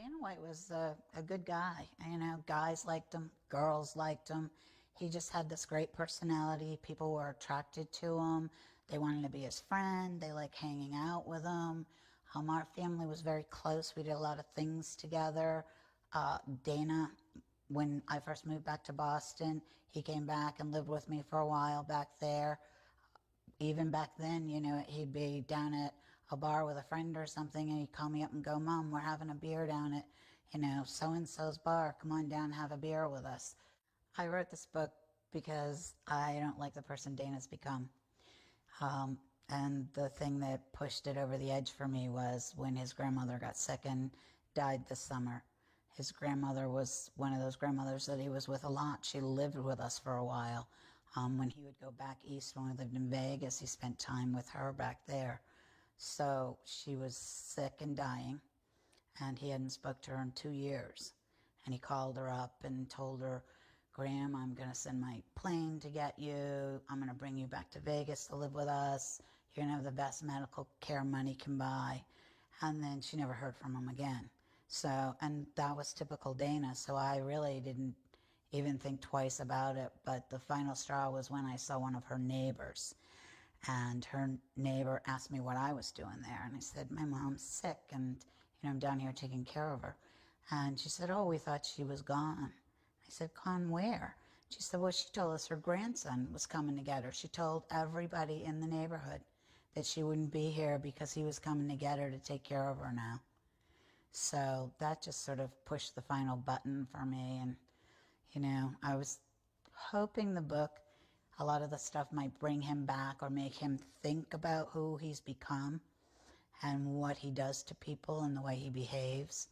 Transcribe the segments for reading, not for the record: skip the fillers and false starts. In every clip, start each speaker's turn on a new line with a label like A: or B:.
A: Dana White was a good guy. You know, guys liked him, girls liked him. He just had this great personality. People were attracted to him. They wanted to be his friend. They liked hanging out with him. Our family was very close. We did a lot of things together. Dana, when I first moved back to Boston, he came back and lived with me for a while back there. Even back then, you know, he'd be down at a bar with a friend or something, and he'd call me up and go, "Mom, we're having a beer down at, you know, so-and-so's bar. Come on down and have a beer with us." I wrote this book because I don't like the person Dana's become. And the thing that pushed it over the edge for me was when his grandmother got sick and died this summer. His grandmother was one of those grandmothers that he was with a lot. She lived with us for a while. When he would go back east, when we lived in Vegas, he spent time with her back there. So she was sick and dying, and he hadn't spoke to her in 2 years. And he called her up and told her, "Graham, I'm going to send my plane to get you. I'm going to bring you back to Vegas to live with us. You're going to have the best medical care money can buy." And then she never heard from him again. So, and that was typical Dana. So I really didn't even think twice about it. But the final straw was when I saw one of her neighbors. And her neighbor asked me what I was doing there. And I said, "My mom's sick, and, you know, I'm down here taking care of her." And she said, "Oh, we thought she was gone." I said, "Gone where?" She said, "Well, she told us her grandson was coming to get her. She told everybody in the neighborhood that she wouldn't be here because he was coming to get her to take care of her now." So that just sort of pushed the final button for me. And, you know, I was hoping the book, a lot of the stuff might bring him back or make him think about who he's become and what he does to people and the way he behaves.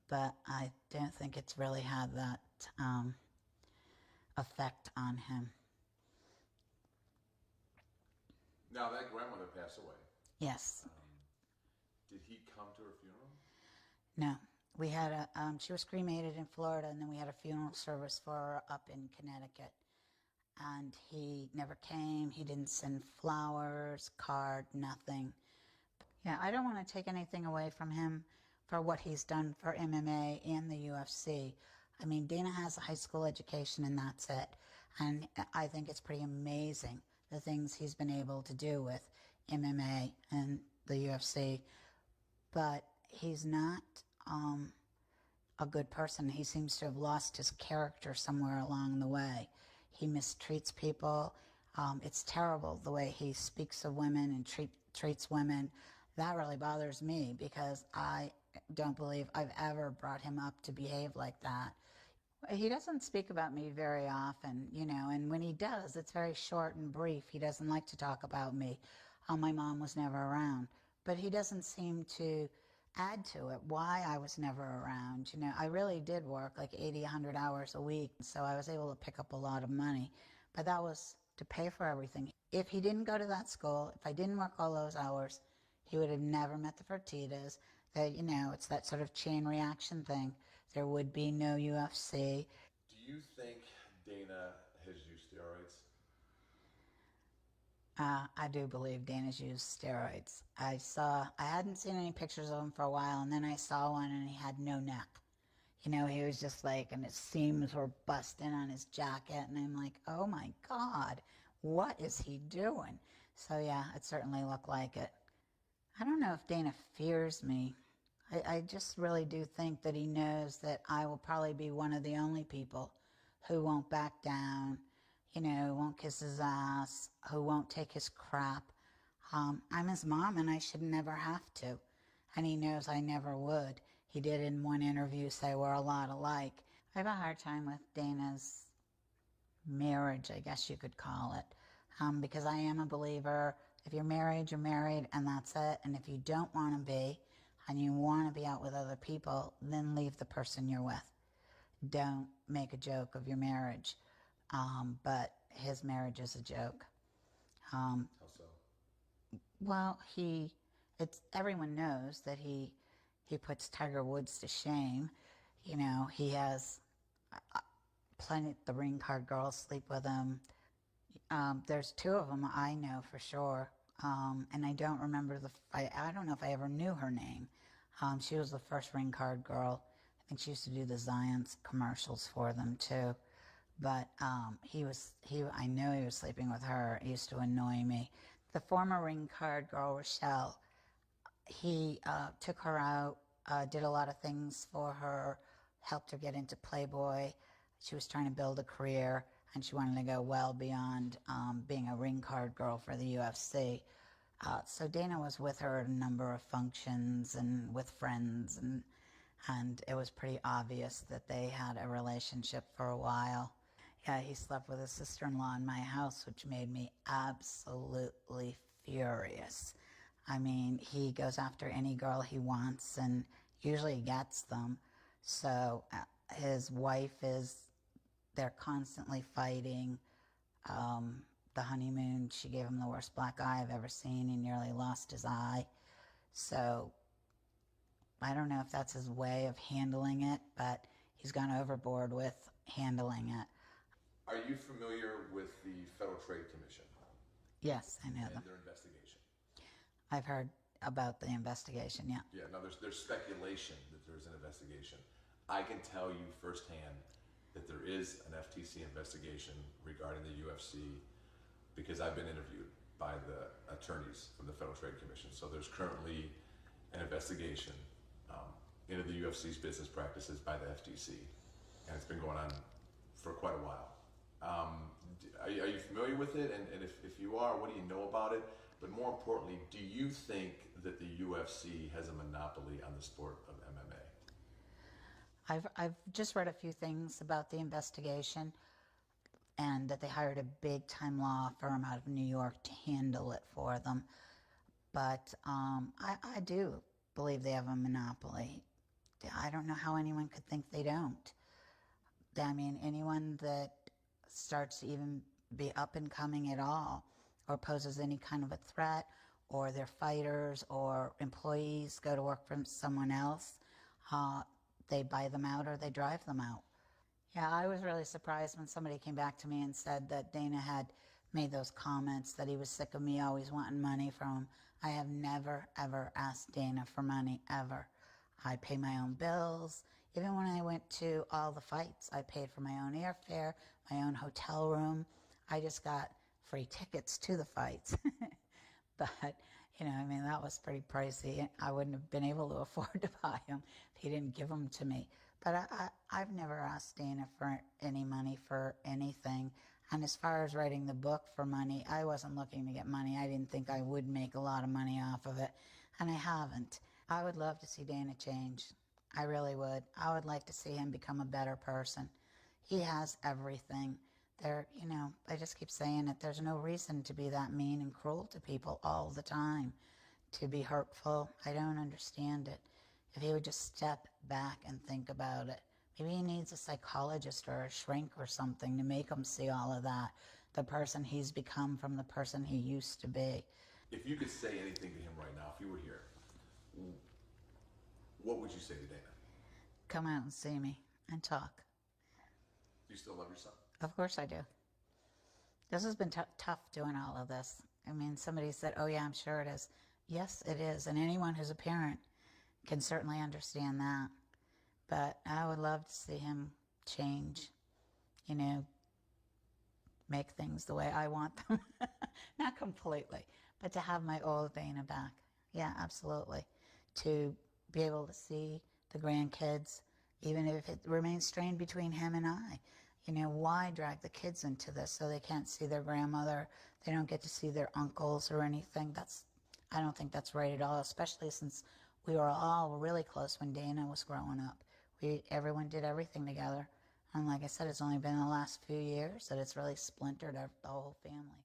A: But I don't think it's really had that effect on him.
B: Now that grandmother passed away.
A: Yes.
B: Did he come to her funeral?
A: No. We had she was cremated in Florida, and then we had a funeral service for her up in Connecticut. And he never came. He didn't send flowers, card, nothing. Yeah, I don't want to take anything away from him for what he's done for MMA and the UFC. I mean, Dana has a high school education and that's it. And I think it's pretty amazing the things he's been able to do with MMA and the UFC. But he's not a good person. He seems to have lost his character somewhere along the way. He mistreats people. It's terrible the way he speaks of women and treats women. That really bothers me because I don't believe I've ever brought him up to behave like that. He doesn't speak about me very often, you know, and when he does, it's very short and brief. He doesn't like to talk about me. My mom was never around. But he doesn't seem to add to it why I was never around. You know, I really did work like 80, 100 hours a week, so I was able to pick up a lot of money. But that was to pay for everything. If he didn't go to that school, if I didn't work all those hours, he would have never met the Fertittas. That, you know, it's that sort of chain reaction thing. There would be no UFC.
B: Do you think Dana has used steroids?
A: I do believe Dana's used steroids. I hadn't seen any pictures of him for a while, and then I saw one and he had no neck. You know, he was just like, and his seams were busting on his jacket, and I'm like, oh my God, what is he doing? So yeah, it certainly looked like it. I don't know if Dana fears me. I just really do think that he knows that I will probably be one of the only people who won't back down, you know, won't kiss his ass, who won't take his crap. I'm his mom and I should never have to. And he knows I never would. He did in one interview say we're a lot alike. I have a hard time with Dana's marriage, I guess you could call it, because I am a believer. If you're married, and that's it. And if you don't want to be, and you want to be out with other people, then leave the person you're with. Don't make a joke of your marriage. But his marriage is a joke.
B: How so?
A: Well, everyone knows that he puts Tiger Woods to shame. You know, he has plenty, the ring card girls sleep with him. There's two of them I know for sure. And I don't remember I don't know if I ever knew her name. She was the first ring card girl. I think she used to do the Zions commercials for them too. But I know he was sleeping with her. It used to annoy me. The former ring card girl, Rochelle, he took her out, did a lot of things for her, helped her get into Playboy. She was trying to build a career, and she wanted to go well beyond being a ring card girl for the UFC. So Dana was with her at a number of functions and with friends, and it was pretty obvious that they had a relationship for a while. Yeah, he slept with his sister-in-law in my house, which made me absolutely furious. I mean, he goes after any girl he wants and usually gets them. So his wife they're constantly fighting. The honeymoon, she gave him the worst black eye I've ever seen. He nearly lost his eye. So I don't know if that's his way of handling it, but he's gone overboard with handling it.
B: Are you familiar with the Federal Trade Commission
A: Yes, I know
B: and
A: them.
B: their investigation?
A: I've heard about the investigation, yeah.
B: Yeah, now there's speculation that there's an investigation. I can tell you firsthand that there is an FTC investigation regarding the UFC because I've been interviewed by the attorneys from the Federal Trade Commission. So there's currently an investigation into the UFC's business practices by the FTC, and it's been going on for quite a while. Are you familiar with it? And if you are, what do you know about it? But more importantly, do you think that the UFC has a monopoly on the sport of MMA?
A: I've just read a few things about the investigation and that they hired a big time law firm out of New York to handle it for them. But I do believe they have a monopoly. I don't know how anyone could think they don't. I mean, anyone that starts to even be up and coming at all or poses any kind of a threat, or their fighters or employees go to work for someone else, they buy them out or they drive them out. Yeah, I was really surprised when somebody came back to me and said that Dana had made those comments, that he was sick of me always wanting money from him. I have never, ever asked Dana for money, ever. I pay my own bills. Even when I went to all the fights, I paid for my own airfare, my own hotel room. I just got free tickets to the fights. But, I mean, that was pretty pricey. I wouldn't have been able to afford to buy them if he didn't give them to me. But I've never asked Dana for any money for anything. And as far as writing the book for money, I wasn't looking to get money. I didn't think I would make a lot of money off of it. And I haven't. I would love to see Dana change. I really would. I would like to see him become a better person. He has everything. I just keep saying it. There's no reason to be that mean and cruel to people all the time, to be hurtful. I don't understand it. If he would just step back and think about it. Maybe he needs a psychologist or a shrink or something to make him see all of that, the person he's become from the person he used to be.
B: If you could say anything to him right now, if you were here, what would you say to Dana?
A: Come out and see me and talk.
B: Do you still love your son?
A: Of course I do. This has been tough doing all of this. I mean, somebody said, oh yeah, I'm sure it is. Yes, it is. And anyone who's a parent can certainly understand that. But I would love to see him change, make things the way I want them. Not completely, but to have my old Dana back. Yeah, absolutely. To be able to see the grandkids, even if it remains strained between him and I. Why drag the kids into this so they can't see their grandmother? They don't get to see their uncles or anything. I don't think that's right at all, especially since we were all really close when Dana was growing up. Everyone did everything together. And like I said, it's only been the last few years that it's really splintered the whole family.